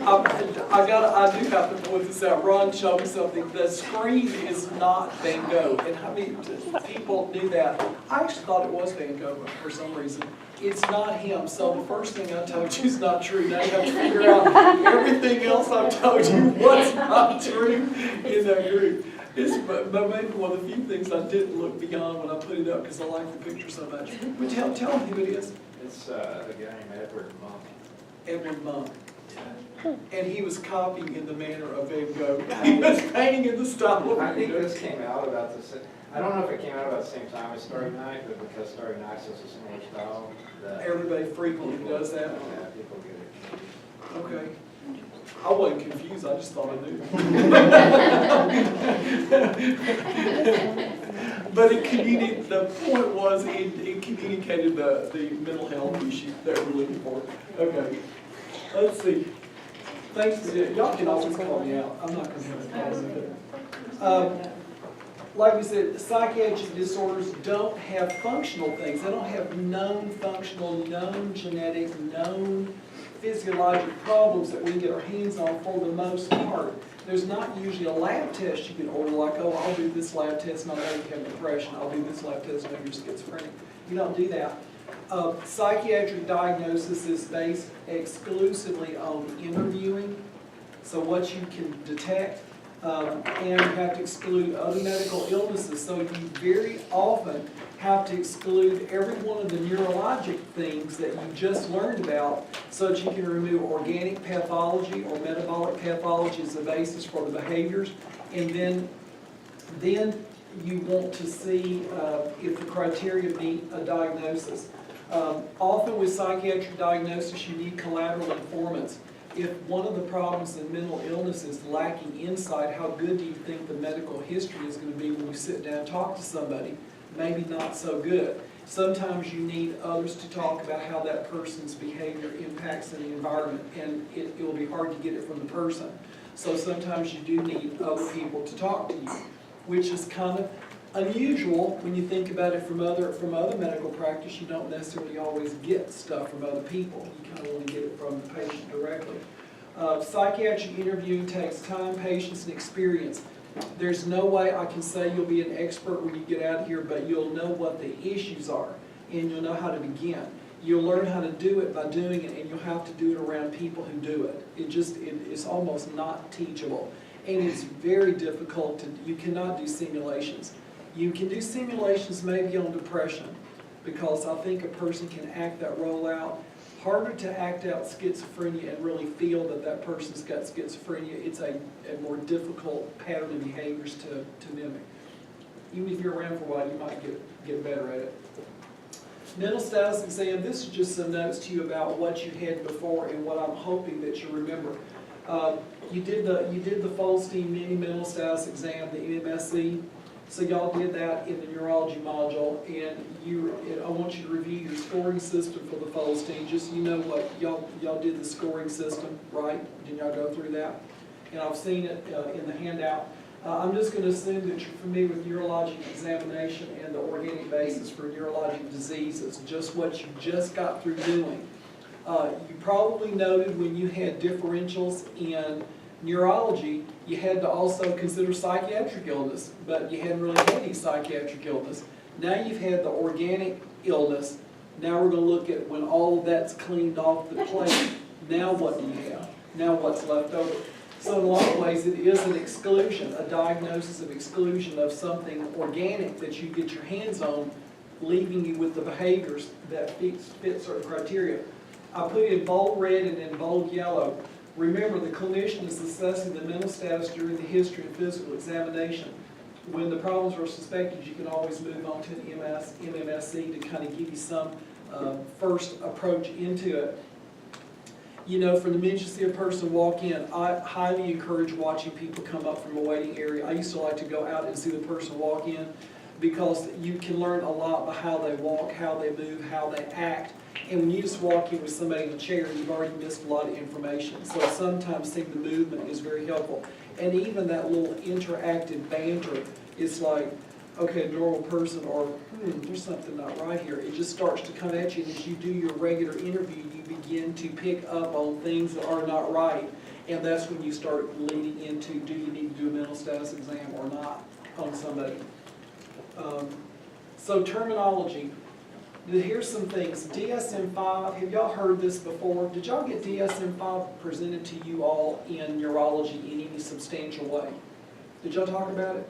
I do have to point this out. Ron showed me something. The screen is not Van Gogh. And how many people knew that? I actually thought it was Van Gogh, but for some reason, it's not him. So the first thing I told you is not true. Now you have to figure out everything else I've told you what's not true in that group. It's maybe one of the few things I didn't look beyond when I put it up because I like the picture so much. But tell them who it is. It's a guy named Edward Monk. Edward Monk. And he was copying in the manner of Van Gogh. He was painting in the style of I think Van Gogh. this came out about the same, I don't know if it came out about the same time as Starry Night, but because Starry Night's is a similar style. Everybody frequently does that. Yeah, people get it. Okay. I wasn't confused, I just thought I knew. But the point was, it communicated the mental health issue that we're looking for. Okay, let's see. Thanks for it. Y'all can always call me out. I'm not going to have a problem with it. Like we said, psychiatric disorders don't have functional things. They don't have known functional, known genetic, known physiologic problems that we can get our hands on for the most part. There's not usually a lab test you can order like, oh, I'll do this lab test and I'll know you have depression. I'll do this lab test and know you're schizophrenic. You don't do that. Psychiatric diagnosis is based exclusively on interviewing, so what you can detect, and you have to exclude other medical illnesses. So you very often have to exclude every one of the neurologic things that you just learned about so that you can remove organic pathology or metabolic pathology as a basis for the behaviors. And then you want to see if the criteria meet a diagnosis. Often with psychiatric diagnosis, you need collateral informants. If one of the problems in mental illness is lacking insight, how good do you think the medical history is going to be when you sit down and talk to somebody? Maybe not so good. Sometimes you need others to talk about how that person's behavior impacts in the environment, and it will be hard to get it from the person. So sometimes you do need other people to talk to you, which is kind of unusual when you think about it from other medical practice. You don't necessarily always get stuff from other people. You kind of want to get it from the patient directly. Psychiatric interviewing takes time, patience, and experience. There's no way I can say you'll be an expert when you get out of here, but you'll know what the issues are, and you'll know how to begin. You'll learn how to do it by doing it, and you'll have to do it around people who do it. It's almost not teachable. And it's very difficult you cannot do simulations. You can do simulations maybe on depression, because I think a person can act that role out. Harder to act out schizophrenia and really feel that that person's got schizophrenia. It's a more difficult pattern of behaviors to mimic. Even if you're around for a while, you might get better at it. Mental status exam, this is just some notes to you about what you had before and what I'm hoping that you remember. You did the Folstein Mini Mental Status Exam, the MMSE. So y'all did that in the neurology module, and I want you to review your scoring system for the Folstein. Just so you know what y'all did the scoring system, right? Didn't y'all go through that? And I've seen it in the handout. I'm just going to assume that you're familiar with neurologic examination and the organic basis for neurologic diseases, just what you just got through doing. You probably noted when you had differentials in neurology, you had to also consider psychiatric illness, but you hadn't really had any psychiatric illness. Now you've had the organic illness. Now we're going to look at when all of that's cleaned off the plate. Now what do you have? Now what's left over? So in a lot of ways it is an exclusion, a diagnosis of exclusion of something organic that you get your hands on, leaving you with the behaviors that fit certain criteria. I put it in bold red and in bold yellow. Remember, the clinician is assessing the mental status during the history and physical examination. When the problems are suspected, you can always move on to an MMSE to kind of give you some first approach into it. You know, for the minute you see a person walk in, I highly encourage watching people come up from a waiting area. I used to like to go out and see the person walk in, because you can learn a lot by how they walk, how they move, how they act. And when you just walk in with somebody in a chair, you've already missed a lot of information. So sometimes seeing the movement is very helpful. And even that little interactive banter is like, okay, a normal person, or there's something not right here. It just starts to come at you, and as you do your regular interview, you begin begin to pick up on things that are not right. And that's when you start leading into, do you need to do a mental status exam or not on somebody? So terminology. Here's some things. DSM-5, have y'all heard this before? Did y'all get DSM-5 presented to you all in neurology in any substantial way? Did y'all talk about it?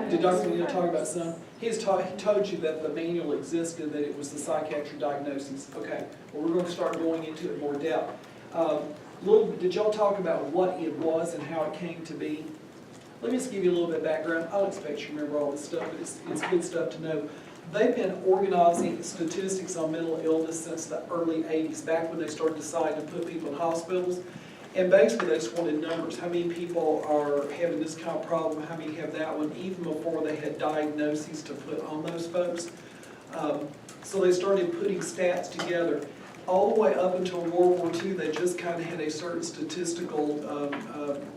Did Dr. Neal talk about some? He told you that the manual existed, that it was the psychiatric diagnosis. Okay, well, we're going to start going into it more depth. Did y'all talk about what it was and how it came to be? Let me just give you a little bit of background. I don't expect you to remember all this stuff, but it's good stuff to know. They've been organizing statistics on mental illness since the early 80s, back when they started deciding to put people in hospitals. And basically, they just wanted numbers. How many people are having this kind of problem? How many have that one? Even before they had diagnoses to put on those folks. So they started putting stats together. All the way up until World War II, they just kind of had a certain statistical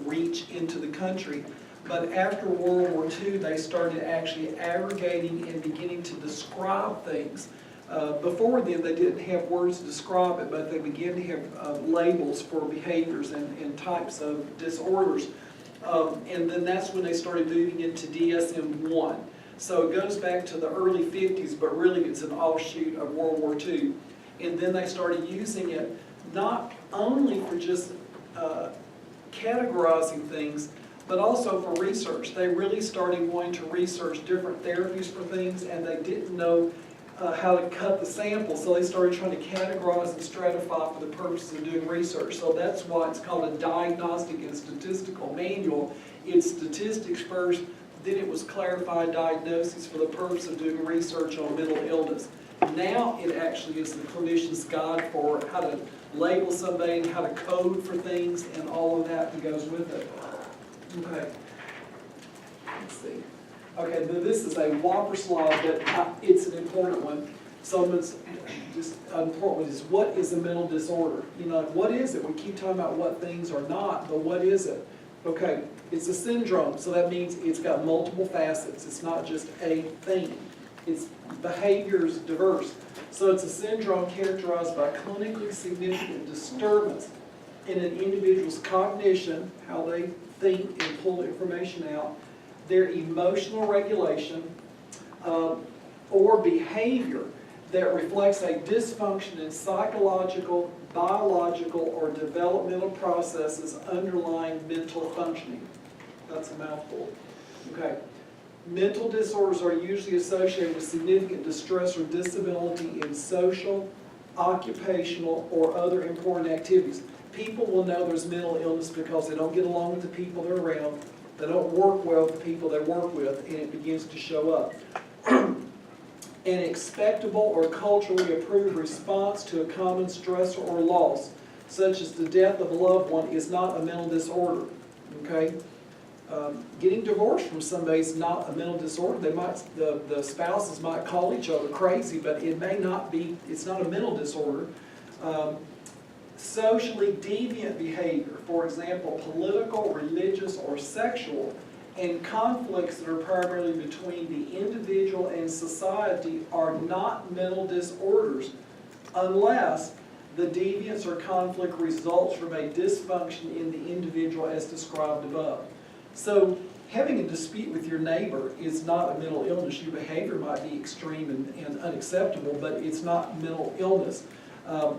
reach into the country. But after World War II, they started actually aggregating and beginning to describe things. Before then, they didn't have words to describe it, but they began to have labels for behaviors and types of disorders. And then that's when they started moving into DSM-1. So it goes back to the early 50s, but really it's an offshoot of World War II. And then they started using it not only for just categorizing things, but also for research. They really started wanting to research different therapies for things, and they didn't know how to cut the sample, so they started trying to categorize and stratify for the purposes of doing research. So that's why it's called a diagnostic and statistical manual. It's statistics first, then it was clarified diagnosis for the purpose of doing research on mental illness. Now it actually is the clinician's guide for how to label somebody and how to code for things and all of that that goes with it. Okay, let's see. Okay, this is a whopper slide, but it's an important one. So it's just an important one is, what is a mental disorder? You know, what is it? We keep talking about what things are not, but what is it? Okay, it's a syndrome, so that means it's got multiple facets. It's not just a thing. Its behavior is diverse. So it's a syndrome characterized by clinically significant disturbance in an individual's cognition, how they think and pull information out, their emotional regulation, or behavior that reflects a dysfunction in psychological, biological, or developmental processes underlying mental functioning. That's a mouthful. Okay. Mental disorders are usually associated with significant distress or disability in social, occupational, or other important activities. People will know there's mental illness because they don't get along with the people they're around, they don't work well with the people they work with, and it begins to show up. An expectable or culturally approved response to a common stressor or loss, such as the death of a loved one, is not a mental disorder. Okay? Getting divorced from somebody is not a mental disorder. They might, the spouses might call each other crazy, but it may not be, it's not a mental disorder. Socially deviant behavior, for example, political, religious, or sexual, and conflicts that are primarily between the individual and society are not mental disorders unless the deviance or conflict results from a dysfunction in the individual as described above. So having a dispute with your neighbor is not a mental illness. Your behavior might be extreme and unacceptable, but it's not mental illness.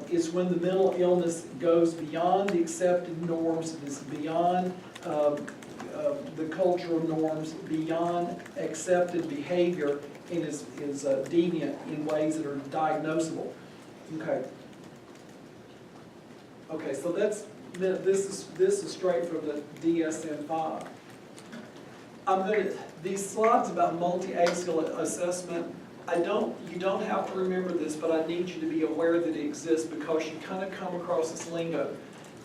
It's when the mental illness goes beyond the accepted norms, it's beyond the cultural norms, beyond accepted behavior, and is deviant in ways that are diagnosable. Okay. Okay, so this is straight from the DSM-5. These slides about multi-axial assessment, you don't have to remember this, but I need you to be aware that it exists because you kind of come across this lingo.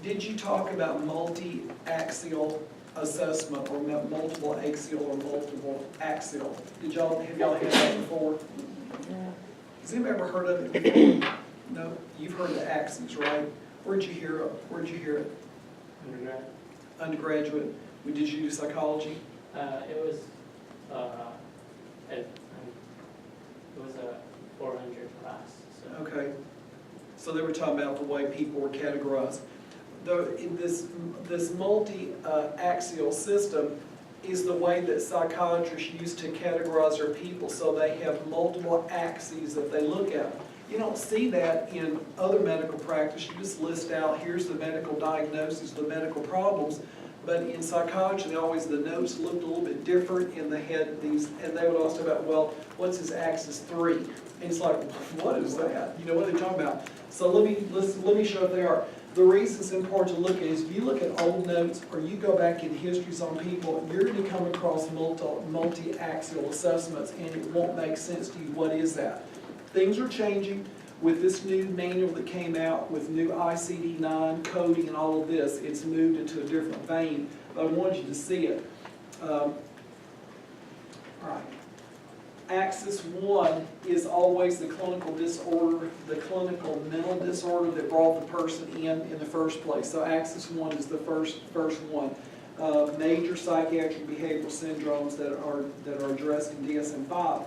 Did you talk about multi-axial assessment or multiple axial or multiple axial? Have y'all had that before? Yeah. Has anybody ever heard of it before? No? You've heard of the axes, right? Where'd you hear it? Undergrad. Undergraduate. Did you do psychology? It was it was a 400 class. So. Okay. So they were talking about the way people were categorized. In this multi-axial system is the way that psychiatrists use to categorize their people, so they have multiple axes that they look at. You don't see that in other medical practice. You just list out, here's the medical diagnosis, the medical problems. But in psychiatry, the notes looked a little bit different, and they had these, and they would also about, well, what's his axis 3? And it's like, what is that? You know, what are they talking about? So let me show what they are. The reason it's important to look at is if you look at old notes or you go back in histories on people, you're going to come across multi-axial assessments, and it won't make sense to you. What is that? Things are changing with this new manual that came out with new ICD-9 coding and all of this. It's moved into a different vein, but I wanted you to see it. All right. Axis 1 is always the clinical disorder, the clinical mental disorder that brought the person in the first place. So Axis 1 is the first one. Major psychiatric behavioral syndromes that are addressed in DSM-5.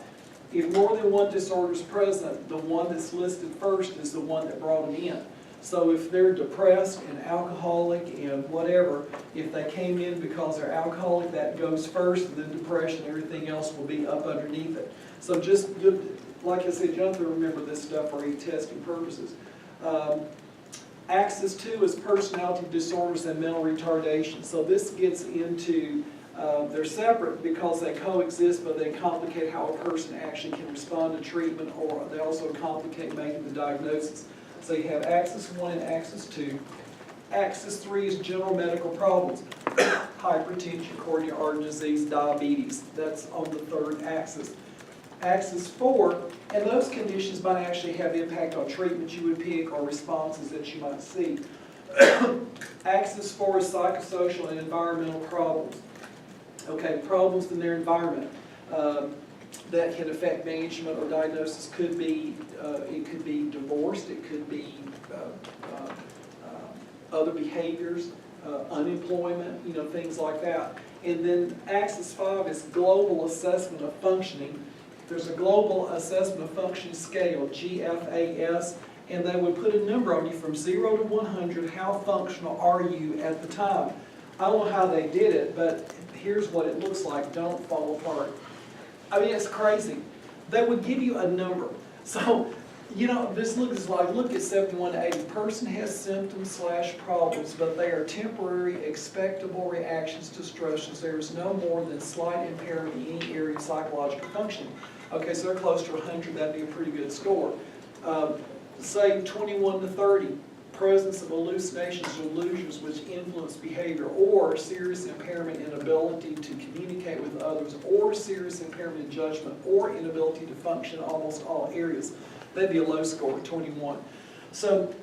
If more than one disorder is present, the one that's listed first is the one that brought them in. So if they're depressed and alcoholic and whatever, if they came in because they're alcoholic, that goes first, and then depression, everything else will be up underneath it. So just, like I said, you have to remember this stuff for testing purposes. Axis 2 is personality disorders and mental retardation. So this gets into, they're separate because they coexist, but they complicate how a person actually can respond to treatment, or they also complicate making the diagnosis. So you have Axis 1 and Axis 2. Axis 3 is general medical problems. Hypertension, coronary artery disease, diabetes. That's on the third axis. Axis 4, and those conditions might actually have impact on treatment you would pick or responses that you might see. Axis 4 is psychosocial and environmental problems. Okay, problems in their environment that can affect management or diagnosis could be, it could be divorced, it could be other behaviors, unemployment, you know, things like that. And then Axis 5 is global assessment of functioning. There's a global assessment of functioning scale, GFAS, and they would put a number on you from 0 to 100, how functional are you at the time? I don't know how they did it, but here's what it looks like. Don't fall apart. I mean, it's crazy. They would give you a number. So, you know, this looks like, look at 71 to 80. Person has symptoms / problems, but they are temporary, expectable reactions to stressors. There is no more than slight impairment in any area of psychological functioning. Okay, so they're close to 100. That'd be a pretty good score. Say 21 to 30. Presence of hallucinations, delusions which influence behavior, or serious impairment in ability to communicate with others, or serious impairment in judgment, or inability to function in almost all areas. That'd be a low score, 21. So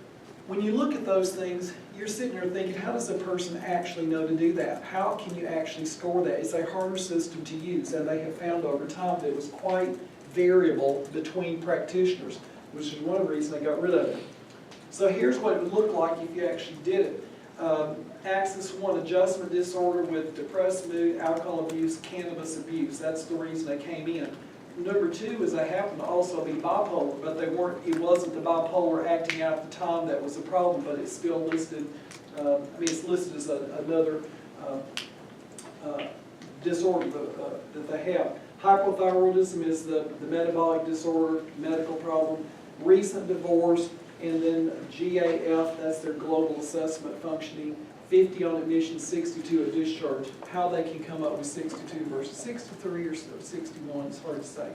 when you look at those things, you're sitting there thinking, how does a person actually know to do that? How can you actually score that? It's a harder system to use, and they have found over time that it was quite variable between practitioners, which is one of the reasons they got rid of it. So here's what it would look like if you actually did it. Axis 1, adjustment disorder with depressed mood, alcohol abuse, cannabis abuse. That's the reason they came in. Number 2 is they happen to also be bipolar, but they weren't. It wasn't the bipolar acting out at the time that was the problem, but it's still listed. It's listed as another disorder that they have. Hypothyroidism is the metabolic disorder, medical problem. Recent divorce. And then GAF, that's their global assessment functioning, 50 on admission, 62 at discharge. How they can come up with 62 versus 63 or 61 is hard to say.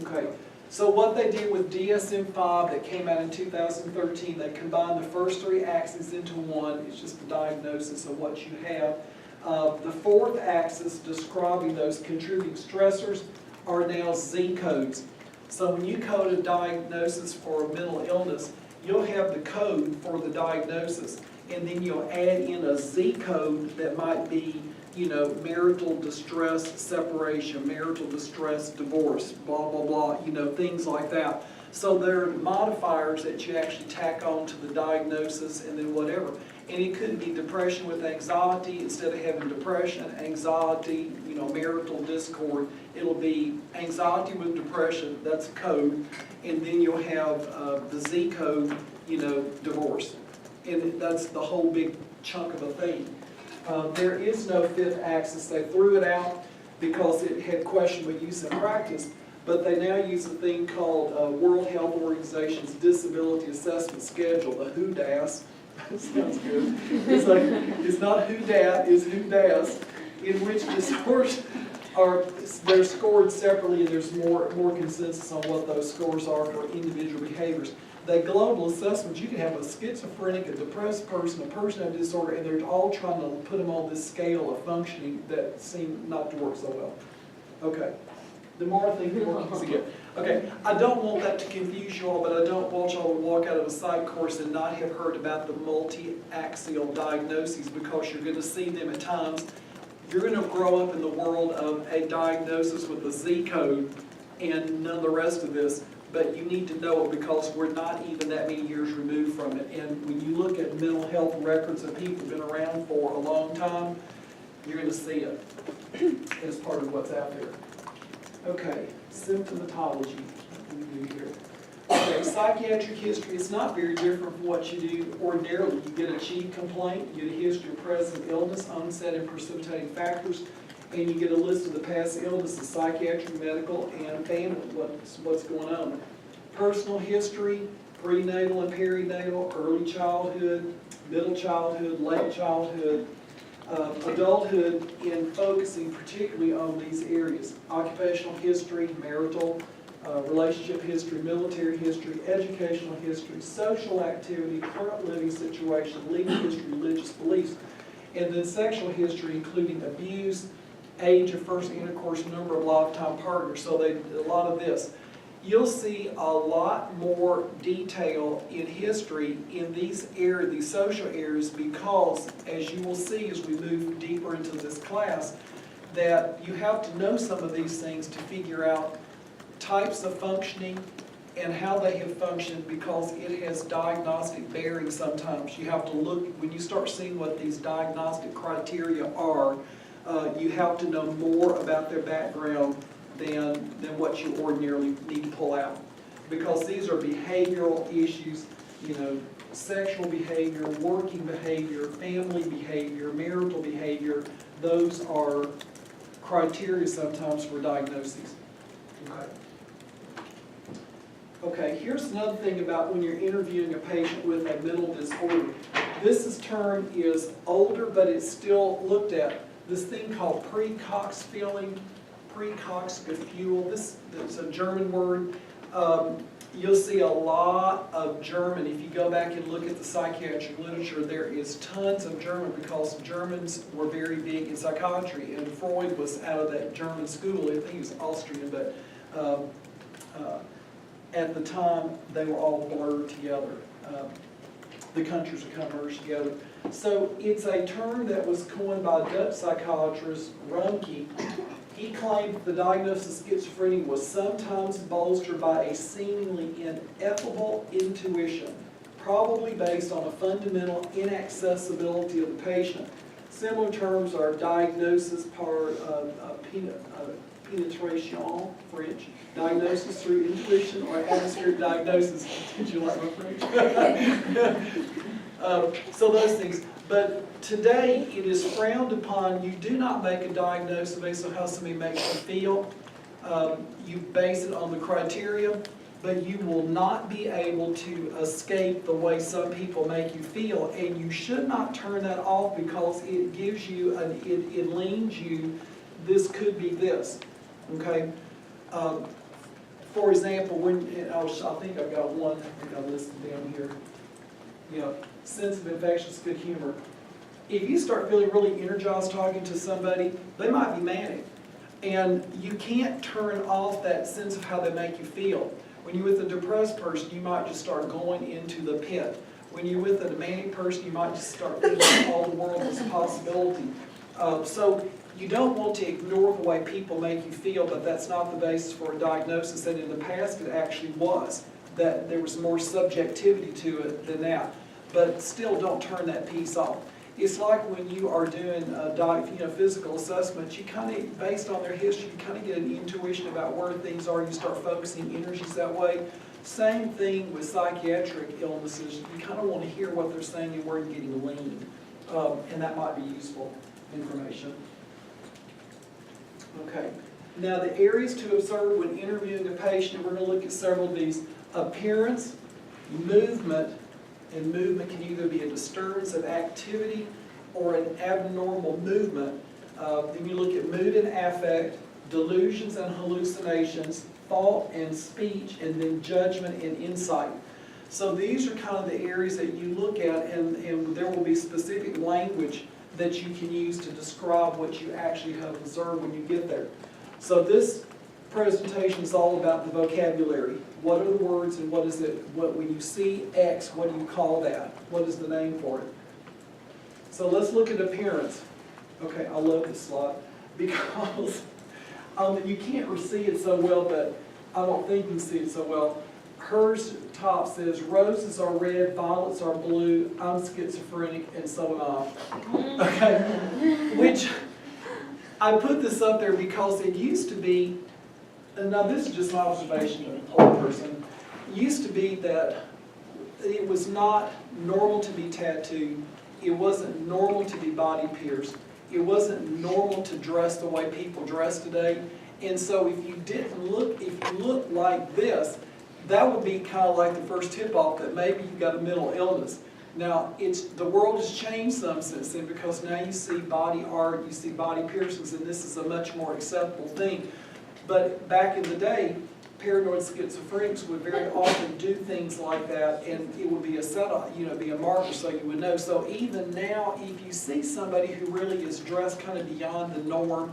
Okay, so what they did with DSM-5 that came out in 2013, they combined the first 3 axes into one. It's just the diagnosis of what you have. The 4th axis describing those contributing stressors are now Z codes. So when you code a diagnosis for a mental illness, you'll have the code for the diagnosis, and then you'll add in a Z code that might be, you know, marital distress, separation, marital distress, divorce, blah, blah, blah, you know, things like that. So there are modifiers that you actually tack on to the diagnosis and then whatever. And it could be depression with anxiety, instead of having depression, anxiety, marital discord. It'll be anxiety with depression, that's a code. And then you'll have the Z code, divorce. And that's the whole big chunk of a thing. There is no fifth axis. They threw it out because it had questionable use in practice, but they now use a thing called World Health Organization's Disability Assessment Schedule, the WHODAS. Sounds good. It's like, it's not who dat, it's who das, in which disorders they're scored separately, and there's more consensus on what those scores are for individual behaviors. The global assessment, you can have a schizophrenic, a depressed person, a personality disorder, and they're all trying to put them on this scale of functioning that seem not to work so well. Okay. The more I think, the more easy get. Okay, I don't want that to confuse you all, but I don't want y'all to walk out of a psych course and not have heard about the multi-axial diagnoses, because you're going to see them at times. You're going to grow up in the world of a diagnosis with a Z code and none of the rest of this, but you need to know it because we're not even that many years removed from it. And when you look at mental health records of people who've been around for a long time, you're going to see it as part of what's out there. Okay, symptomatology, what do we do here? Okay, psychiatric history, it's not very different from what you do ordinarily. You get a chief complaint, you get a history of present illness, onset and precipitating factors, and you get a list of the past illnesses, psychiatric, medical, and family, what's going on. Personal history, prenatal and perinatal, early childhood, middle childhood, late childhood, adulthood, in focusing particularly on these areas. Occupational history, marital, relationship history, military history, educational history, social activity, current living situation, legal history, religious beliefs, and then sexual history, including abuse, age of first intercourse, number of lifetime partners. So they did a lot of this. You'll see a lot more detail in history in these areas, these social areas, because as you will see as we move deeper into this class, that you have to know some of these things to figure out types of functioning and how they have functioned, because it has diagnostic bearing sometimes. You have to look, when you start seeing what these diagnostic criteria are, you have to know more about their background than what you ordinarily need to pull out. Because these are behavioral issues, sexual behavior, working behavior, family behavior, marital behavior. Those are criteria sometimes for diagnoses. Okay. Okay, here's another thing about when you're interviewing a patient with a mental disorder. This term is older, but it's still looked at. This thing called Pre-Cox feeling, Pre-Cox-Gefühl, this is a German word. You'll see a lot of German. If you go back and look at the psychiatric literature, there is tons of German, because Germans were very big in psychiatry, and Freud was out of that German school. I think he was Austrian, but at the time they were all blurred together. The countries are kind of merged together. So it's a term that was coined by Dutch psychiatrist Runke. He claimed the diagnosis of schizophrenia was sometimes bolstered by a seemingly ineffable intuition, probably based on a fundamental inaccessibility of the patient. Similar terms are diagnosis par penetration, French, diagnosis through intuition, or atmospheric diagnosis. Did you like my French? So those things. But today it is frowned upon. You do not make a diagnosis based on how somebody makes you feel. You base it on the criteria, but you will not be able to escape the way some people make you feel. And you should not turn that off, because it gives you, it leans you, this could be this. Okay? For example, when, I think I've got one, I think I listed down here. Sense of infectious good humor. If you start feeling really energized talking to somebody, they might be manic. And you can't turn off that sense of how they make you feel. When you're with a depressed person, you might just start going into the pit. When you're with a manic person, you might just start thinking all the world is a possibility. So you don't want to ignore the way people make you feel, but that's not the basis for a diagnosis, and in the past it actually was. that there was more subjectivity to it than that. But still, don't turn that piece off. It's like when you are doing physical assessments, you kind of, based on their history, you kind of get an intuition about where things are. You start focusing energies that way. Same thing with psychiatric illnesses. You kind of want to hear what they're saying and where you're getting lean. And that might be useful information. Okay. Now the areas to observe when interviewing a patient, we're going to look at several of these. Appearance, movement, and movement can either be a disturbance of activity or an abnormal movement. Then you look at mood and affect, delusions and hallucinations, thought and speech, and then judgment and insight. So these are kind of the areas that you look at, and there will be specific language that you can use to describe what you actually have observed when you get there. So this presentation is all about the vocabulary. What are the words and what is it? When you see X, what do you call that? What is the name for it? So let's look at appearance. Okay, I love this slide because you can't see it so well, but I don't think you can see it so well. Hers top says, roses are red, violets are blue, I'm schizophrenic, and so am I. Okay, which I put this up there because it used to be, and now this is just my observation of an old person, it used to be that it was not normal to be tattooed, it wasn't normal to be body pierced, it wasn't normal to dress the way people dress today, and so if you looked like this, that would be kind of like the first tip-off that maybe you've got a mental illness. Now, the world has changed some since then because now you see body art, you see body piercings, and this is a much more acceptable thing. But back in the day, paranoid schizophrenics would very often do things like that, and it would be a setup, be a marker so you would know. So even now, if you see somebody who really is dressed kind of beyond the norm,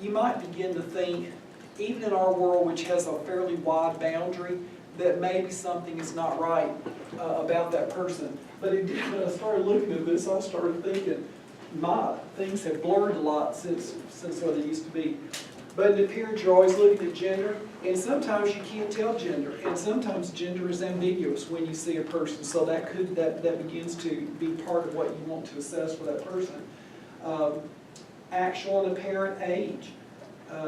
you might begin to think, even in our world, which has a fairly wide boundary, that maybe something is not right about that person. But when I started looking at this, I started thinking, things have blurred a lot since what they used to be. But in appearance, you're always looking at gender, and sometimes you can't tell gender, and sometimes gender is ambiguous when you see a person, so that begins to be part of what you want to assess for that person. Actual and apparent age,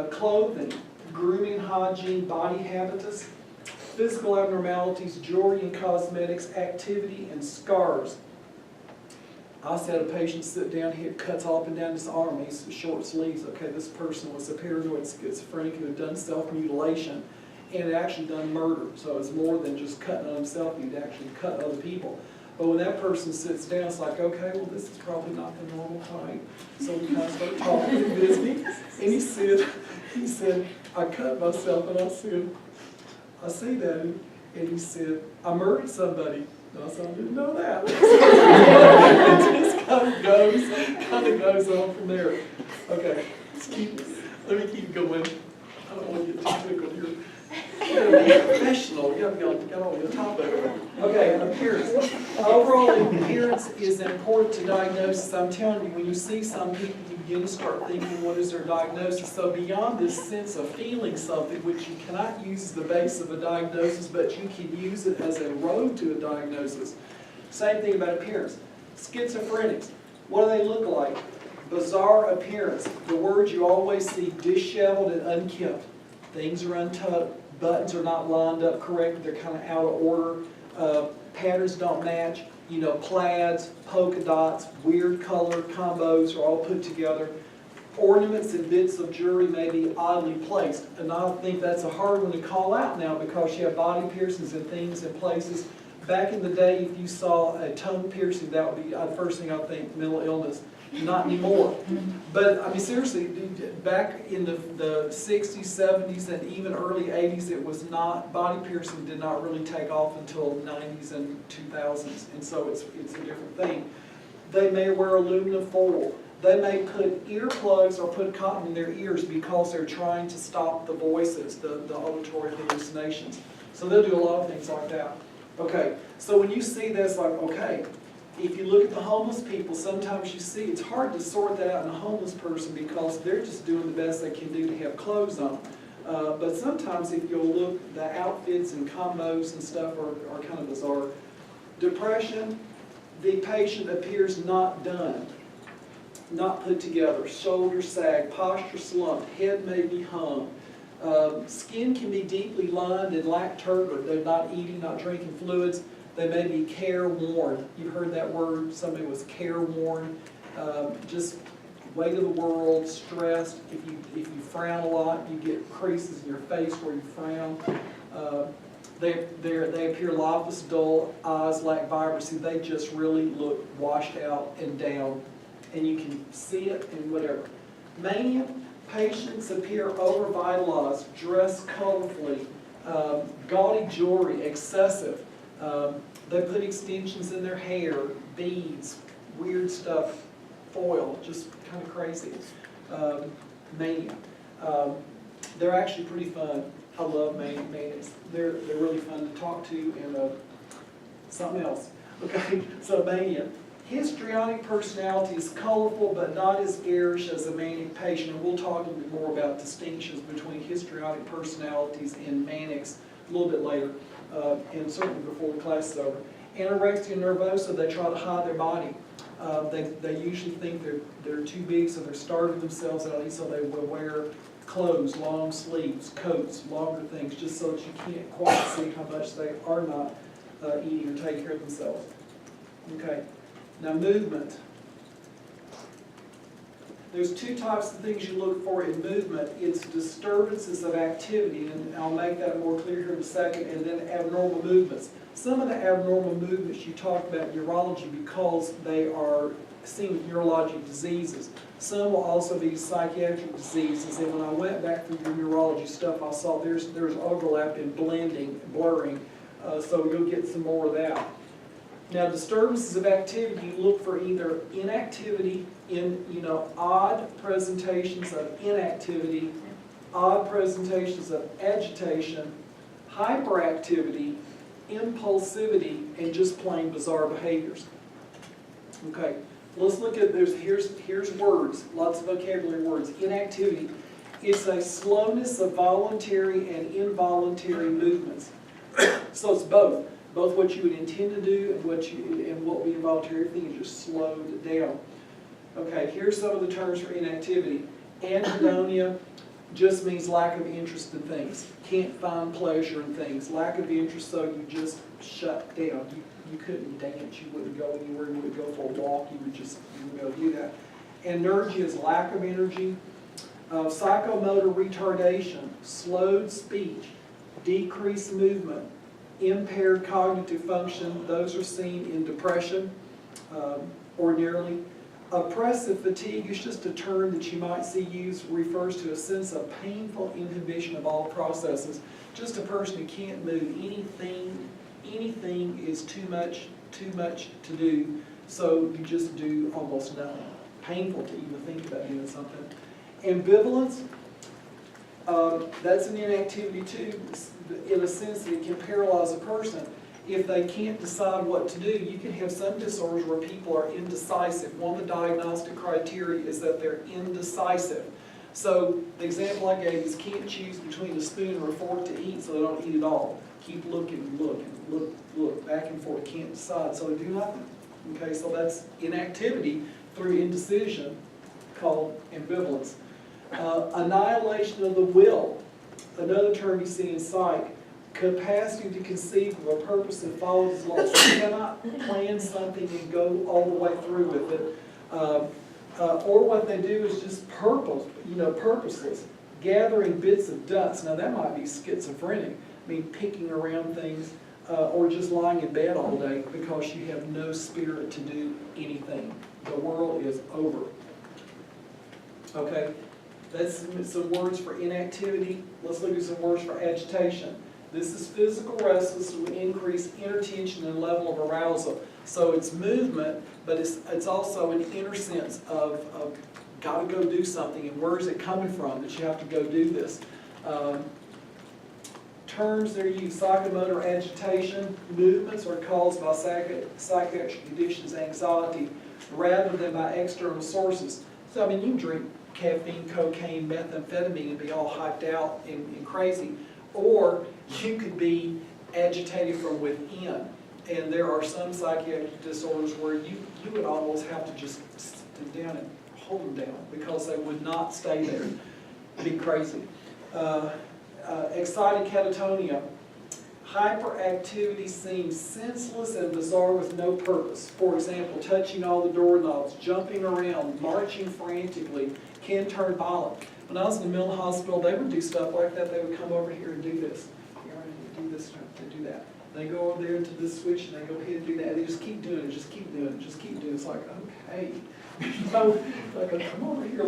clothing, grooming, hygiene, body habitus, physical abnormalities, jewelry and cosmetics, activity, and scars. I also had a patient sit down here, cuts all up and down his arm, he's short sleeves. Okay, this person was a paranoid schizophrenic who had done self-mutilation and had actually done murder. So it's more than just cutting on himself, he'd actually cut other people. But when that person sits down, it's like, okay, well, this is probably not the normal height. So we kind of start talking and visiting. And he said, I cut myself, and I said, I see that. And he said, I murdered somebody. And I said, I didn't know that. It just kind of goes on from there. Okay, let me keep going. I don't want to get too tickled here. You gotta be professional. You gotta be on your top of it. Okay, appearance. Overall appearance is important to diagnosis. I'm telling you, when you see some people, you begin to start thinking, what is their diagnosis? So beyond this sense of feeling something, which you cannot use as the base of a diagnosis, but you can use it as a road to a diagnosis. Same thing about appearance. Schizophrenics, what do they look like? Bizarre appearance. The words you always see, disheveled and unkempt. Things are untucked, buttons are not lined up correctly, they're kind of out of order, patterns don't match, plaids, polka dots, weird color combos are all put together. Ornaments and bits of jewelry may be oddly placed, and I think that's a hard one to call out now because you have body piercings and things in places. Back in the day, if you saw a tongue piercing, that would be the first thing I would think, mental illness. Not anymore. But, I mean, seriously, back in the 60s, 70s, and even early 80s, it was not, body piercing did not really take off until 90s and 2000s, and so it's a different thing. They may wear aluminum foil. They may put earplugs or put cotton in their ears because they're trying to stop the voices, the auditory hallucinations. So they'll do a lot of things like that. Okay, so when you see this, like, okay, if you look at the homeless people, sometimes you see, it's hard to sort that out in a homeless person because they're just doing the best they can do to have clothes on. But sometimes if you'll look, the outfits and combos and stuff are kind of bizarre. Depression, the patient appears not done, not put together, shoulders sag, posture slumped, head may be hung. Skin can be deeply lined and lack turgor. They're not eating, not drinking fluids. They may be careworn. You've heard that word, somebody was careworn. Just weight of the world, stressed. If you frown a lot, you get creases in your face where you frown. They appear lifeless, dull, eyes lack vibrancy. They just really look washed out and down, and you can see it in whatever. Mania, patients appear over-vitalized, dressed colorfully, gaudy jewelry, excessive. They put extensions in their hair, beads, weird stuff, foil, just kind of crazy. Mania. They're actually pretty fun. I love manias. They're really fun to talk to, and something else. Okay, so mania. Histrionic personality is colorful but not as garish as a manic patient. And we'll talk a little bit more about distinctions between histrionic personalities and manics a little bit later, and certainly before the class is over. Anorexia nervosa, they try to hide their body. They usually think they're too big, so they're starving themselves out, so they will wear clothes, long sleeves, coats, longer things, just so that you can't quite see how much they are not eating or taking care of themselves. Okay, now movement. There's two types of things you look for in movement. It's disturbances of activity, and I'll make that more clear here in a second, and then abnormal movements. Some of the abnormal movements you talk about in neurology because they are seen with neurologic diseases. Some will also be psychiatric diseases, and when I went back through your neurology stuff, I saw there's overlap in blurring, so you'll get some more of that. Now, disturbances of activity, you look for either inactivity in, odd presentations of inactivity, odd presentations of agitation, hyperactivity, impulsivity, and just plain bizarre behaviors. Okay, let's look at here's words, lots of vocabulary words. Inactivity, it's a slowness of voluntary and involuntary movements. So it's both what you would intend to do and what would be involuntary. Everything is just slowed down. Okay, here's some of the terms for inactivity. Anhedonia just means lack of interest in things. Can't find pleasure in things. Lack of interest, so you just shut down. You couldn't dance, you wouldn't go anywhere, you wouldn't go for a walk, you wouldn't go do that. Anergia is lack of energy. Psychomotor retardation, slowed speech, decreased movement, impaired cognitive function. Those are seen in depression ordinarily. Oppressive fatigue is just a term that you might see used, refers to a sense of painful inhibition of all processes. Just a person who can't move anything is too much to do, so you just do almost nothing. Painful to even think about doing something. Ambivalence, that's an inactivity too, in a sense that it can paralyze a person. If they can't decide what to do, you can have some disorders where people are indecisive. One of the diagnostic criteria is that they're indecisive. So the example I gave is can't choose between a spoon or a fork to eat, so they don't eat at all. Keep looking, look, back and forth, can't decide, so they do nothing. Okay, so that's inactivity through indecision, called ambivalence. Annihilation of the will, another term you see in psych. Capacity to conceive of a purpose and follow its laws. You cannot plan something and go all the way through with it. Or what they do is just purposeless, gathering bits of dust. Now that might be schizophrenic. I mean, picking around things, or just lying in bed all day because you have no spirit to do anything. The world is over. Okay, that's some words for inactivity. Let's look at some words for agitation. This is physical restlessness with increased inner tension and level of arousal. So it's movement, but it's also an inner sense of got to go do something, and where is it coming from that you have to go do this? Terms that are used: psychomotor agitation. Movements are caused by psychiatric conditions, anxiety, rather than by external sources. So, I mean, you can drink caffeine, cocaine, methamphetamine and be all hyped out and crazy. Or you could be agitated from within. And there are some psychiatric disorders where you would almost have to just sit down and hold them down because they would not stay there. It'd be crazy. Excited catatonia. Hyperactivity seems senseless and bizarre with no purpose. For example, touching all the doorknobs, jumping around, marching frantically, can turn violent. When I was in the mental hospital, they would do stuff like that. They would come over here and do this. You know, they do this, they do that. They go over there to this switch and they go ahead and do that. And they just keep doing it, just keep doing it, just keep doing it. It's like, okay. You know, like, come over here,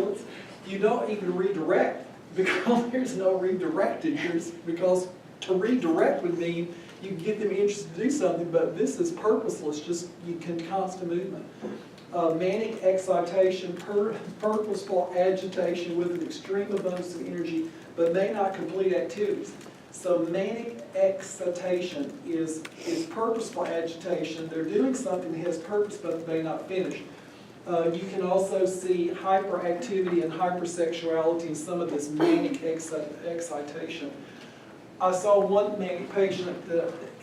you don't even redirect because there's no redirecting. Because to redirect would mean you can get them interested to do something, but this is purposeless, just you can constant movement. Manic excitation, purposeful agitation with an extreme abundance of energy, but may not complete activities. So manic excitation is purposeful agitation. They're doing something that has purpose, but may not finish. You can also see hyperactivity and hypersexuality in some of this manic excitation. I saw one manic patient,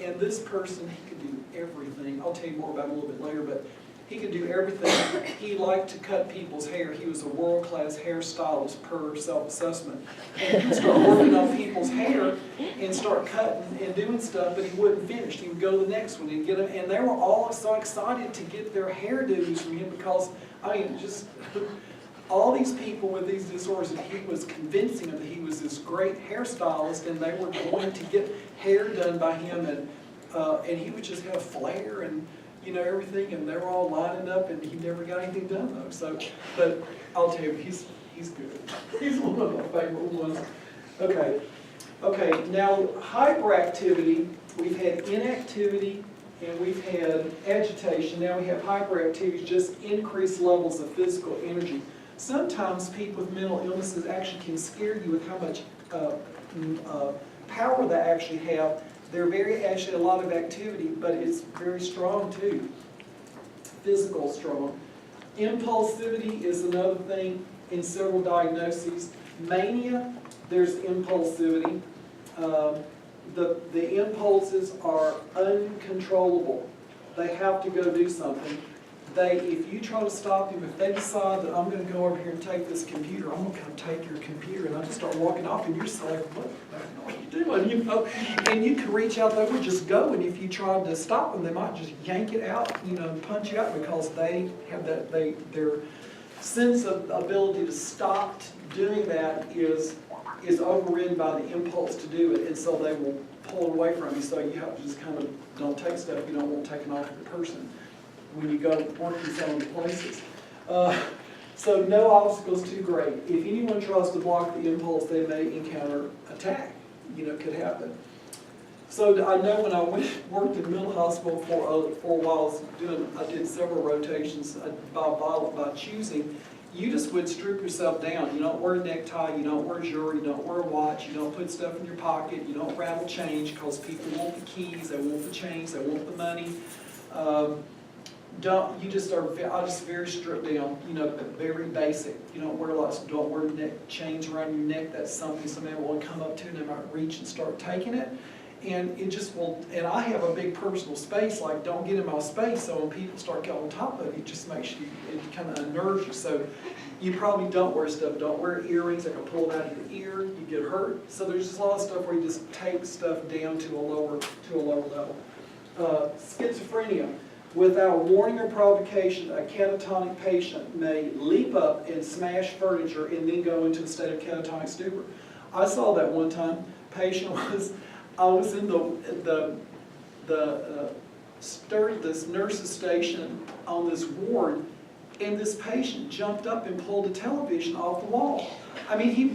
and this person, he could do everything. I'll tell you more about it a little bit later, but he could do everything. He liked to cut people's hair. He was a world-class hairstylist per self-assessment. And he would start working on people's hair and start cutting and doing stuff, but he wouldn't finish. He would go to the next one and get them, and they were all so excited to get their hairdos from him because, I mean, just all these people with these disorders, he was convincing them that he was this great hairstylist and they were going to get hair done by him, and he would just have flair and, you know, everything, and they were all lining up and he never got anything done though. So, but I'll tell you, he's good. He's one of my favorite ones. Okay, now hyperactivity, we've had inactivity and we've had agitation. Now we have hyperactivity, just increased levels of physical energy. Sometimes people with mental illnesses actually can scare you with how much power they actually have. They're actually a lot of activity, but it's very strong too. Physical strong. Impulsivity is another thing in several diagnoses. Mania, there's impulsivity. The impulses are uncontrollable. They have to go do something. If you try to stop them, if they decide that I'm going to go over here and take this computer, I'm going to come take your computer, and I just start walking off, and you're just like, what are you doing? You know, and you can reach out, they would just go, and if you tried to stop them, they might just yank it out, you know, and punch you out because they have that, their sense of ability to stop doing that is overridden by the impulse to do it, and so they will pull it away from you. So you have to just kind of don't take stuff you don't want taken off of the person when you go work in some of the places. So no obstacles too great. If anyone tries to block the impulse, they may encounter attack. You know, could happen. So I know when I worked in the mental hospital for a while, I did several rotations by choosing. You just would strip yourself down. You don't wear a necktie, you don't wear jewelry, you don't wear a watch, you don't put stuff in your pocket, you don't rattle change because people want the keys, they want the chains, they want the money. I just very stripped down, you know, very basic. You don't wear neck chains around your neck. That's something somebody will come up to and they might reach and start taking it. And it just will, and I have a big personal space, like don't get in my space, so when people start getting on top of you, it just makes you, it kind of unnerves you. So you probably don't wear stuff, don't wear earrings that can pull it out of your ear, you get hurt. So there's just a lot of stuff where you just take stuff down to a lower level. Schizophrenia. Without warning or provocation, a catatonic patient may leap up and smash furniture and then go into a state of catatonic stupor. I saw that one time. I was in this nurse's station on this ward, and this patient jumped up and pulled a television off the wall. I mean, he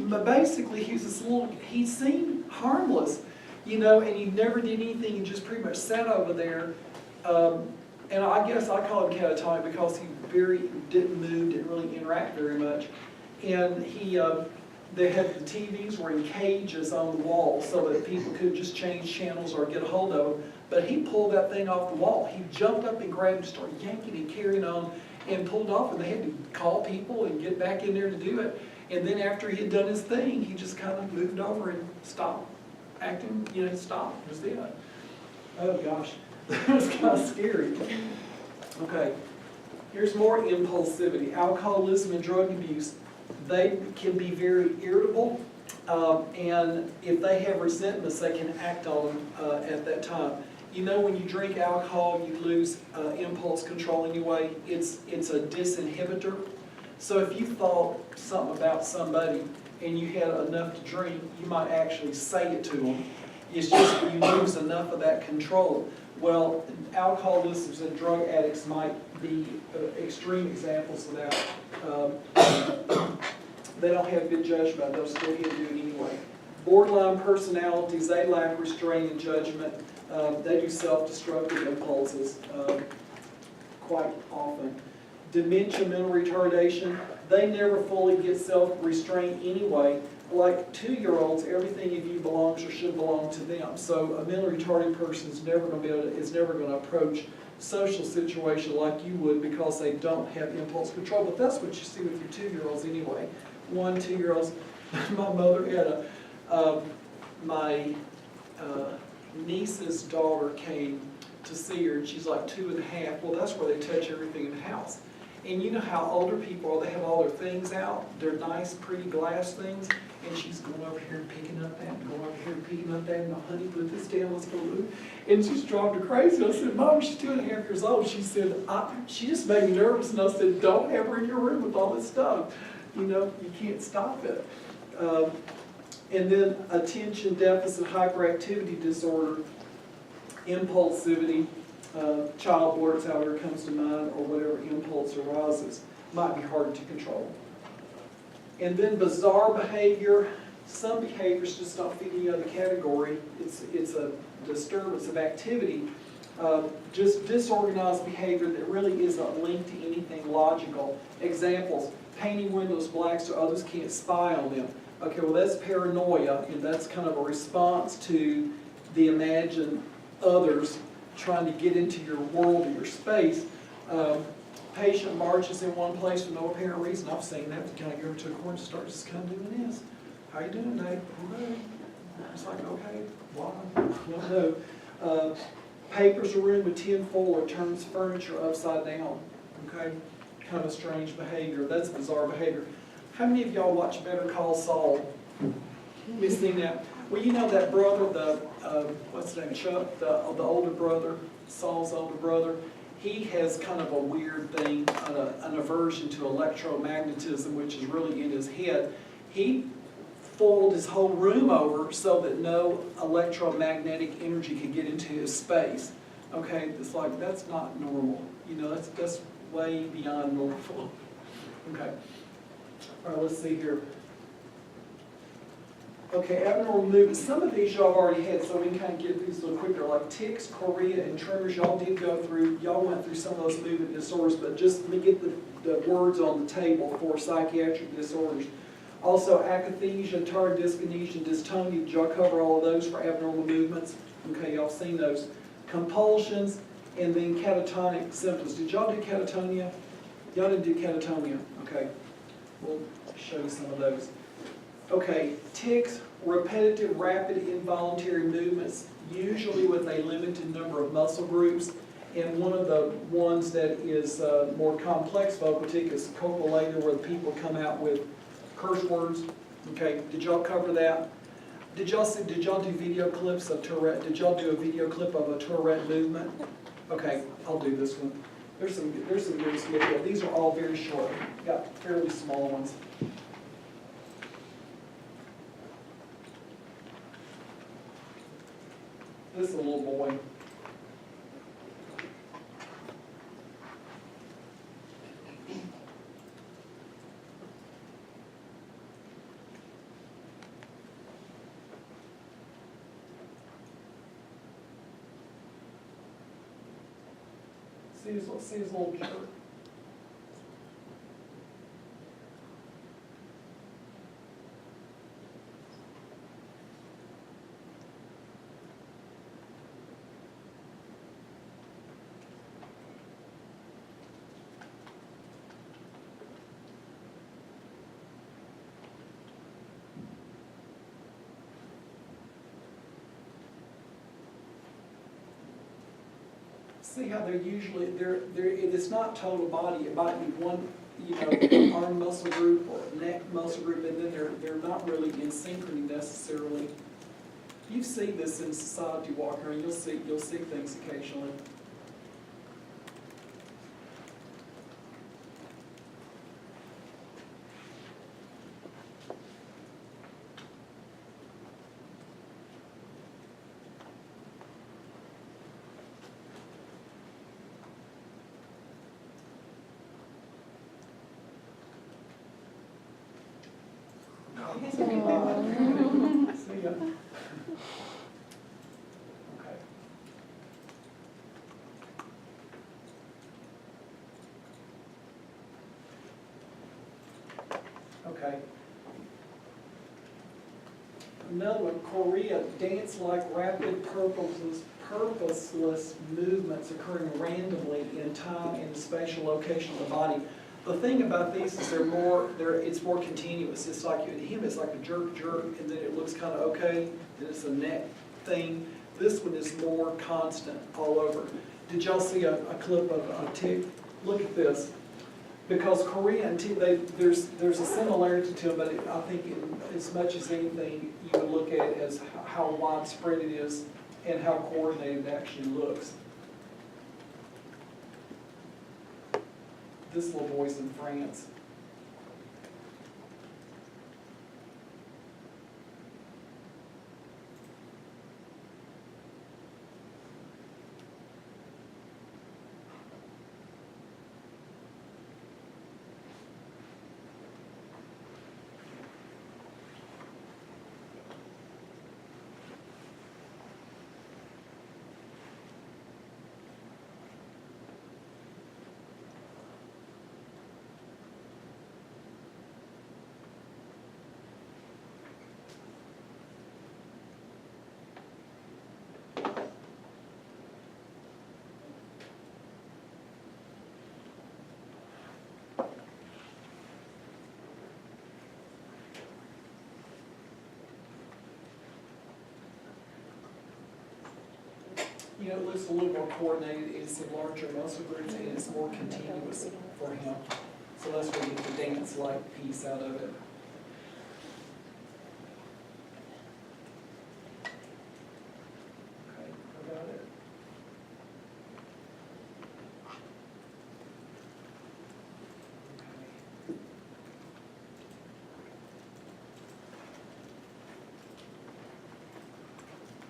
seemed harmless, you know, and he never did anything and just pretty much sat over there. And I guess I call him catatonic because he didn't move, didn't really interact very much. And they had the TVs were in cages on the wall so that people could just change channels or get a hold of them. But he pulled that thing off the wall. He jumped up and grabbed and started yanking and carrying on. and pulled off, and they had to call people and get back in there to do it. And then after he had done his thing, he just kind of moved over and stopped acting, stopped, was it. Oh gosh, that was kind of scary. Okay, here's more impulsivity. Alcoholism and drug abuse, they can be very irritable, and if they have resentments, they can act on them at that time. When you drink alcohol, you lose impulse control anyway. It's a disinhibitor. So if you thought something about somebody and you had enough to drink, you might actually say it to them. It's just that you lose enough of that control. Well, alcoholics and drug addicts might be extreme examples of that. They don't have good judgment, they'll still do it anyway. Borderline personalities, they lack restraint and judgment. They do self-destructive impulses quite often. Dementia, mental retardation, they never fully get self-restraint anyway. Like 2-year-olds, everything of you belongs or should belong to them. So a mentally retarded person is never going to approach social situation like you would because they don't have impulse control. But that's what you see with your 2-year-olds anyway. 1, 2-year-olds. My mother had my niece's daughter came to see her, and she's like 2.5. Well, that's where they touch everything in the house. And you know how older people are, they have all their things out, their nice, pretty glass things, and she's going over here and picking up that, and going over here and picking up that, and honey, put this down, let's go move. And she's driving her crazy. I said, Mom, she's 2.5 years old. She said, she just made me nervous, and I said, don't have her in your room with all this stuff. You can't stop it. And then attention deficit hyperactivity disorder, impulsivity, child boards, however comes to mind, or whatever impulse arises, might be hard to control. And then bizarre behavior. Some behaviors just don't fit any other category. It's a disturbance of activity. Just disorganized behavior that really isn't linked to anything logical. Examples, painting windows black so others can't spy on them. Okay, well that's paranoia, and that's kind of a response to the imagined others trying to get into your world or your space. Patient marches in one place for no apparent reason. I've seen that. Kind of go to a corner and start just kind of doing this. How you doing, Dave? Okay. It's like, okay, why? I don't know. Papers a room with tin foil or turns furniture upside down. Okay, kind of strange behavior. That's bizarre behavior. How many of y'all watch Better Call Saul? You've seen that? Well, you know that brother, what's his name, Chuck, the older brother, Saul's older brother, he has kind of a weird thing, an aversion to electromagnetism, which is really in his head. He foiled his whole room over so that no electromagnetic energy could get into his space. Okay, it's like, that's not normal. That's way beyond normal. Okay. All right, let's see here. Okay, abnormal movement. Some of these y'all have already had, so we can kind of get these a little quicker, like tics, chorea, and tremors. Y'all went through some of those movement disorders, but just let me get the words on the table for psychiatric disorders. Also, akathisia, tardive dyskinesia, dystonia. Did y'all cover all of those for abnormal movements? Okay, y'all seen those. Compulsions, and then catatonic symptoms. Did y'all do catatonia? Y'all didn't do catatonia. Okay, we'll show you some of those. Okay, tics, repetitive, rapid, involuntary movements, usually with a limited number of muscle groups. And one of the ones that is more complex vocal tic is coprolalia, where people come out with curse words. Okay, did y'all cover that? Did y'all do video clips of Tourette? Did y'all do a video clip of a Tourette movement? Okay, I'll do this one. There's some good video. These are all very short. Got fairly small ones. This is a little boy. See his little jerk. See how they're usually, it's not total body, it might be one, arm muscle group or neck muscle group, and then they're not really in synchrony necessarily. You see this in society walking around, you'll see things occasionally. See ya. Okay. Okay. Another one, chorea, dance like rapid purposeless movements occurring randomly in time and spatial location of the body. The thing about these is it's more continuous. It's like, him it's like a jerk, and then it looks kind of okay, then it's a neck thing. This one is more constant all over. Did y'all see a clip of a tick? Look at this. Because chorea and tick, there's a similarity to them, but I think as much as anything, you would look at it as how widespread it is and how coordinated it actually looks. This little boy's in France. It looks a little more coordinated, it's some larger muscle groups, and it's more continuous for him. So that's where you get the dance-like piece out of it. Okay, I got it.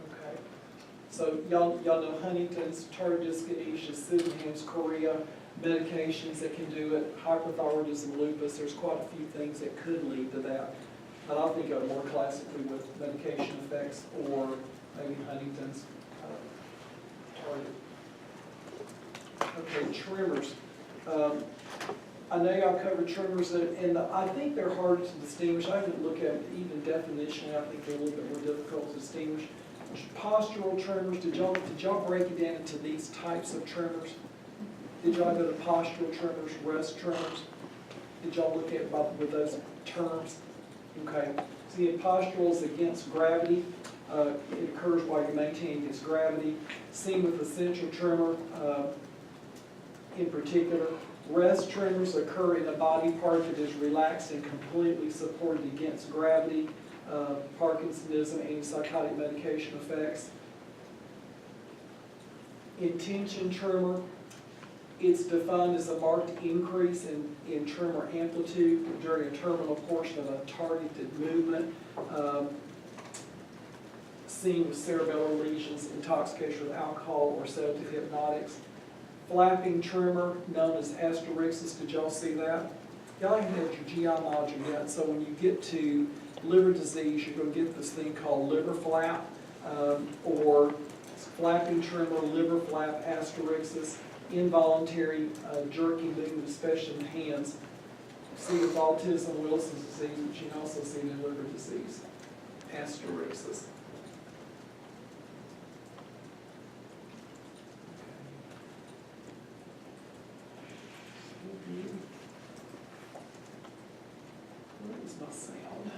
Okay. So y'all know Huntington's, tardive dyskinesia, Sydenham's, chorea, medications that can do it, hypothyroidism, lupus. There's quite a few things that could lead to that. But I'll think of it more classically with medication effects or maybe Huntington's, tardive. Okay, tremors. I know y'all covered tremors, and I think they're hard to distinguish. I didn't look at them even definitionally. I think they're a little bit more difficult to distinguish. Postural tremors, did y'all break it down into these types of tremors? Did y'all go to postural tremors, rest tremors? Did y'all look at with those terms? Okay. See, postural is against gravity. It occurs while you're maintaining against gravity. Seen with essential tremor in particular. Rest tremors occur in a body part that is relaxed and completely supported against gravity. Parkinsonism, antipsychotic medication effects. Intention tremor, it's defined as a marked increase in tremor amplitude during a terminal portion of a targeted movement, seen with cerebellar lesions, intoxication with alcohol or sedative hypnotics. Flapping tremor, known as asterixis, did y'all see that? Y'all haven't had your GI module yet, so when you get to liver disease, you're going to get this thing called liver flap, or flapping tremor, liver flap, asterixis, involuntary jerking movement, especially in the hands. See with autism, Wilson's disease, but you can also see it in liver disease, asterixis. Where is my sound?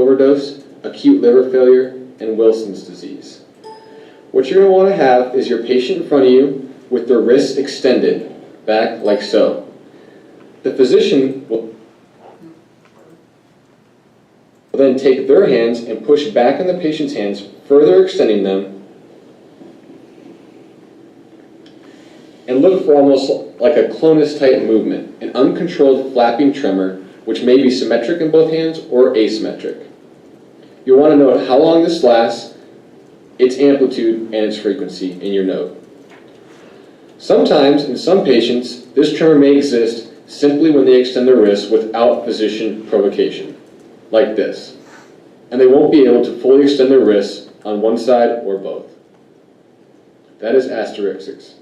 overdose, acute liver failure, and Wilson's disease. What you're going to want to have is your patient in front of you with their wrists extended, back like so. The physician will then take their hands and push back on the patient's hands, further extending them, and look for almost like a clonus-type movement, an uncontrolled flapping tremor, which may be symmetric in both hands or asymmetric. You'll want to note how long this lasts, its amplitude, and its frequency in your note. Sometimes, in some patients, this tremor may exist simply when they extend their wrists without physician provocation, like this. And they won't be able to fully extend their wrists on one side or both. That is asterixis.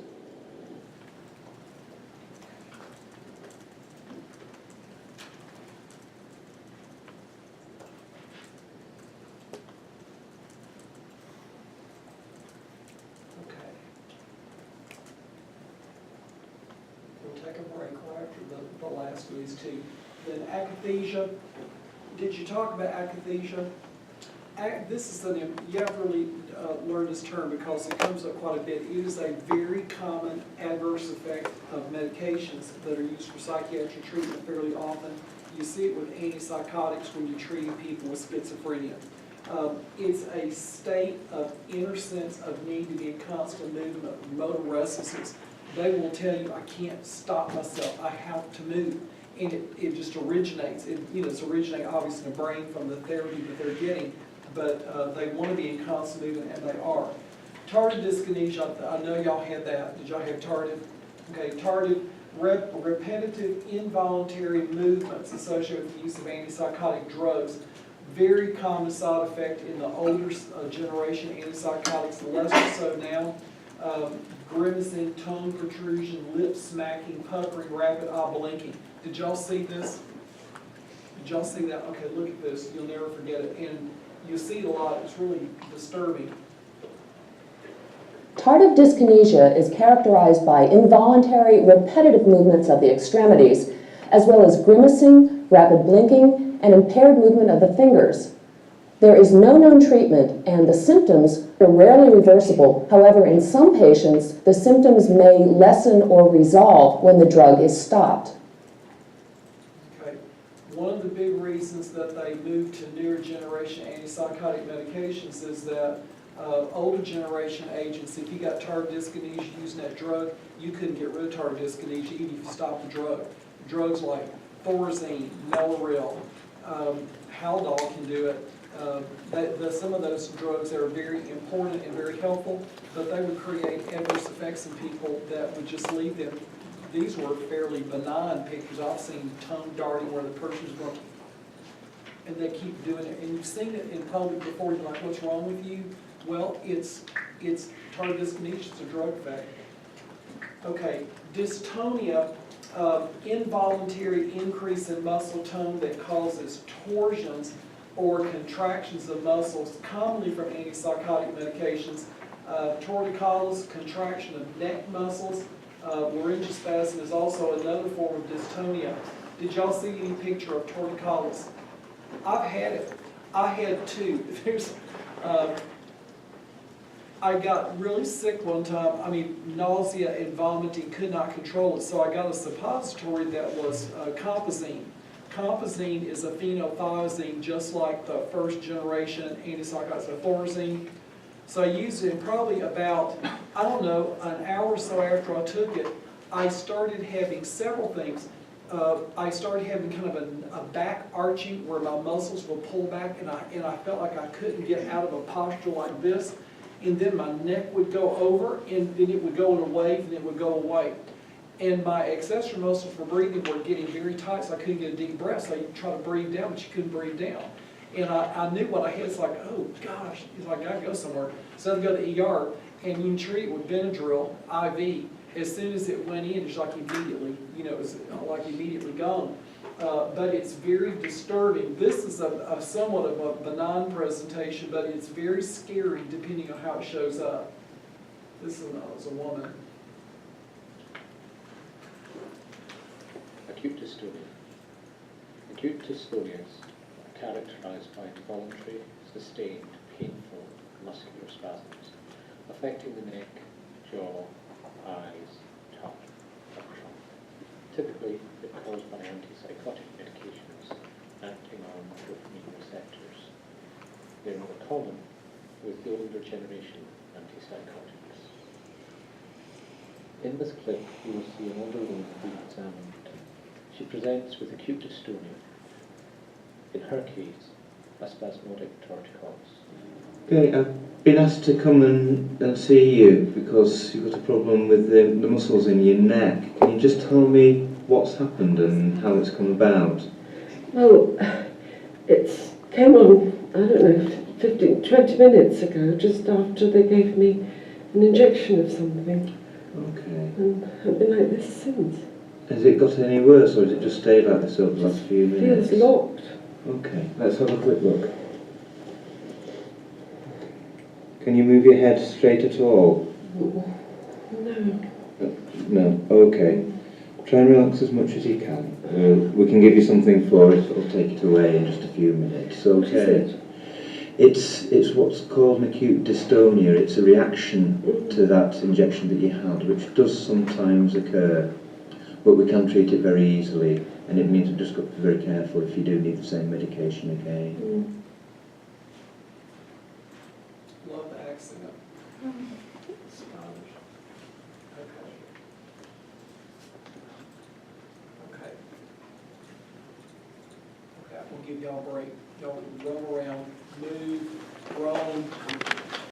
Okay. We'll take a break right after the last of these two. Then akathisia. Did you talk about akathisia? This is you have to really learn this term because it comes up quite a bit. It is a very common adverse effect of medications that are used for psychiatric treatment fairly often. You see it with antipsychotics when you're treating people with schizophrenia. It's a state of inner sense of need to be in constant movement, of motor restlessness. They will tell you, I can't stop myself, I have to move. And it just originates. It's originating obviously in the brain from the therapy that they're getting, but they want to be in constant movement, and they are. Tardive dyskinesia, I know y'all had that. Did y'all have tardive? Okay, tardive, repetitive involuntary movements associated with the use of antipsychotic drugs. Very common side effect in the older generation antipsychotics, the less so now. Grimacing, tongue protrusion, lip smacking, puckering, rapid eye blinking. Did y'all see this? Did y'all see that? Okay, look at this. You'll never forget it. And you see it a lot. It's really disturbing. Tardive dyskinesia is characterized by involuntary, repetitive movements of the extremities, as well as grimacing, rapid blinking, and impaired movement of the fingers. There is no known treatment, and the symptoms are rarely reversible. However, in some patients, the symptoms may lessen or resolve when the drug is stopped. Okay. One of the big reasons that they move to newer generation antipsychotic medications is that older generation agents, if you got tardive dyskinesia using that drug, you couldn't get rid of tardive dyskinesia even if you stopped the drug. Drugs like Thorazine, Mellaril, Haldol can do it. Some of those drugs are very important and very helpful, but they would create adverse effects in people that would just leave them. These were fairly benign pictures. I've seen tongue darting where the person's going, and they keep doing it. And you've seen it in public before. You're like, what's wrong with you? Well, it's tardive dyskinesia. It's a drug effect. Okay, dystonia, involuntary increase in muscle tone that causes torsions or contractions of muscles, commonly from antipsychotic medications. Torticollis, contraction of neck muscles. Laryngospasm is also another form of dystonia. Did y'all see any picture of torticollis? I've had it. I had two. I got really sick one time. I mean, nausea and vomiting, could not control it. So I got a suppository that was Compazine. Compazine is a phenothiazine, just like the first generation antipsychotics, so Thorazine. So I used it, and probably about, I don't know, an hour or so after I took it, I started having several things. I started having kind of a back arching where my muscles would pull back, and I felt like I couldn't get out of a posture like this. And then my neck would go over, and then it would go in a wave, and it would go away. And my accessory muscles for breathing were getting very tight, so I couldn't get a deep breath. So you try to breathe down, but you couldn't breathe down. And I knew what I had. It's like, oh gosh, it's like I gotta go somewhere. So I'd go to the ER, and you can treat it with Benadryl IV. As soon as it went in, it's like immediately, it was like immediately gone. But it's very disturbing. This is a somewhat of a benign presentation, but it's very scary depending on how it shows up. This is a woman. Acute dystonia. Acute dystonia. characterized by involuntary, sustained, painful muscular spasms affecting the neck, jaw, eyes, tongue, or trunk. Typically, it's caused by antipsychotic medications acting on dopamine receptors. They're more common with the older generation antipsychotics. In this clip, you will see an older woman being examined. She presents with acute dystonia. In her case, a spasmodic torticollis. Okay, I've been asked to come and see you because you've got a problem with the muscles in your neck. Can you just tell me what's happened and how it's come about? Well, it came on, I don't know, 15, 20 minutes ago, just after they gave me an injection of something. Okay. And I've been like this since. Has it got any worse or has it just stayed like this over the last few minutes? Feels locked. Okay, let's have a quick look. Can you move your head straight at all? No. No, okay. Try and relax as much as you can. We can give you something for it, it'll take it away in just a few minutes, okay? What is it? It's what's called an acute dystonia. It's a reaction to that injection that you had, which does sometimes occur, but we can treat it very easily, and it means we've just got to be very careful if you do need the same medication again. Love the accent. Spanish. Okay. Okay. Okay, I'm gonna give y'all a break. Y'all can roll around, move, roll,